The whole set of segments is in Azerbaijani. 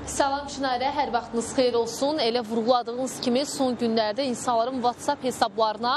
Salam Çinarə, hər vaxtınız xeyir olsun. Elə vurguladığınız kimi son günlərdə insanların WhatsApp hesablarına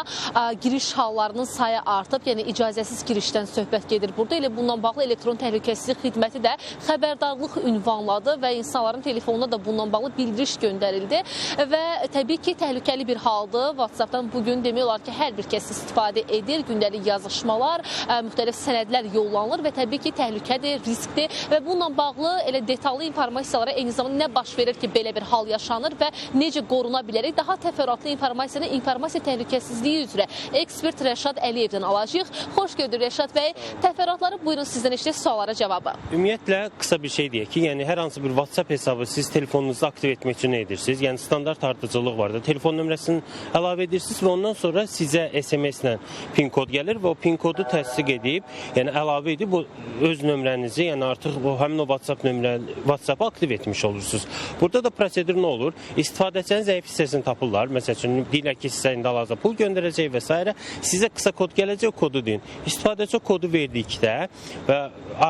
giriş hallarının sayı artıb. Yəni icazəsiz girişdən söhbət gedir burada. Elə bundan bağlı elektron təhlükəsizlik xidməti də xəbərdarlıq ünvanladı və insanların telefonuna da bundan bağlı bildiriş göndərildi. Və təbii ki, təhlükəli bir haldır. WhatsAppdan bugün demək olar ki, hər bir kəs istifadə edir. Gündəlik yazışmalar, müxtəlif sənədlər yollanılır və təbii ki, təhlükədir, riskdir və bununla bağlı elə detallı informasiyalara eyni zamanda nə baş verir ki, belə bir hal yaşanır və necə qoruna bilərik? Daha təfərrüatlı informasiyanı informasiya təhlükəsizliyi üzrə ekspert Rəşad Əliyevdən alacağıq. Xoş gördük Rəşad bəy. Təfərrüatları buyurun sizdən eşitək, suallara cavabı. Ümumiyyətlə qısa bir şey deyək ki, yəni hər hansı bir WhatsApp hesabı siz telefonunuzu aktiv etmək üçün nə edirsiniz? Yəni standart ardıcılıq var da, telefon nömrəsini əlavə edirsiniz və ondan sonra sizə SMS-lə PIN kod gəlir və o PIN kodu təsdiq edib, yəni əlavə edib o öz nömrənizi, yəni artıq həmin o WhatsApp-ı aktiv etmiş olursunuz. Burada da prosedur nə olur? İstifadəçinin zəif hissəsini tapırlar. Məsəl üçün, deyirlər ki, sizə indi hal-hazırda pul göndərəcək və s. Sizə qısa kod gələcək, o kodu deyin. İstifadəçi o kodu verdikdə və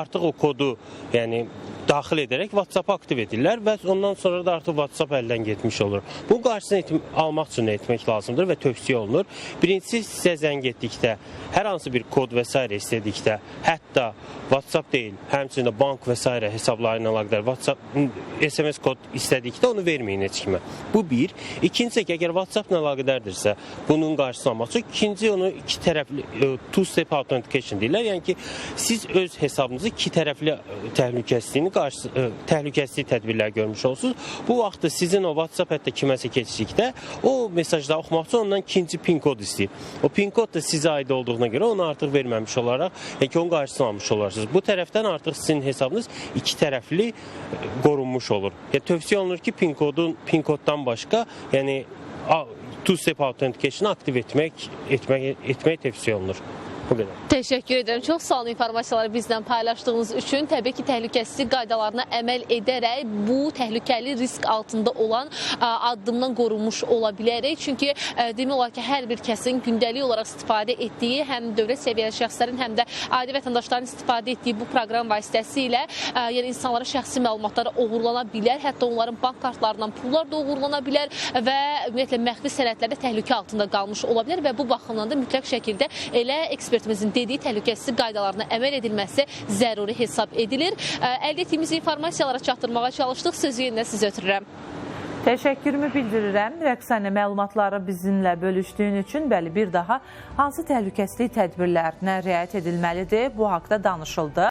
artıq o kodu, yəni daxil edərək WhatsApp-ı aktiv edirlər və ondan sonra da artıq WhatsApp əldən getmiş olur. Bu qarşısını almaq üçün nə etmək lazımdır və tövsiyə olunur. Birincisi, sizə zəng etdikdə, hər hansı bir kod və s. istədikdə, hətta WhatsApp deyil, həmçinin bank və s. hesabları ilə əlaqədar WhatsApp SMS kod istədikdə onu verməyin heç kimə. Bu bir. İkincisi ki, əgər WhatsApp ilə əlaqədardirsə, bunun qarşısını almaq üçün ikinci onu iki tərəfli two-step authentication deyirlər. Yəni ki, siz öz hesabınızı iki tərəfli təhlükəsizlik tədbirləri görmüş olsunuz. Bu vaxtda sizin o WhatsApp hətta kiməsə keçdikdə o mesajları oxumaq üçün ondan ikinci PIN kod istəyir. O PIN kod da sizə aid olduğuna görə onu artıq verməmiş olaraq, yəni ki, onun qarşısını almış olarsınız. Bu tərəfdən artıq sizin hesabınız iki tərəfli qorunmuş olur. Yəni tövsiyə olunur ki, PIN koddan başqa, yəni two-step authentication aktiv etmək tövsiyə olunur. Teşekkür ederim. Çok sağ olun informasiyaları bizden paylaştığınız için. Tabii ki təhlükəsizlik qaydalarına əməl edərək bu təhlükəli risk altında olan addımdan qorunmuş ola bilərik. Çünki demək olar ki, hər bir kəsin gündəlik olaraq istifadə etdiyi, həm dövlət səviyyəli şəxslərin, həm də adi vətəndaşların istifadə etdiyi bu proqram vasitəsilə yəni insanların şəxsi məlumatları oğurlana bilər. Hətta onların bank kartlarından pullar da oğurlana bilər və ümumiyyətlə məxfi sənədlərdə təhlükə altında qalmış ola bilər və bu baxımdan da mütləq şəkildə elə ekspertimizin dediyi təhlükəsizlik qaydalarına əməl edilməsi zəruri hesab edilir. Əldə etdiyimiz informasiyalara çatdırmağa çalışdıq. Sözü yenidən sizə ötürürəm. Təşəkkürümü bildirirəm. Rəqsanə məlumatları bizimlə bölüşdüyün üçün bir daha hansı təhlükəsizlik tədbirlərinə riayət edilməlidir? Bu haqda danışıldı.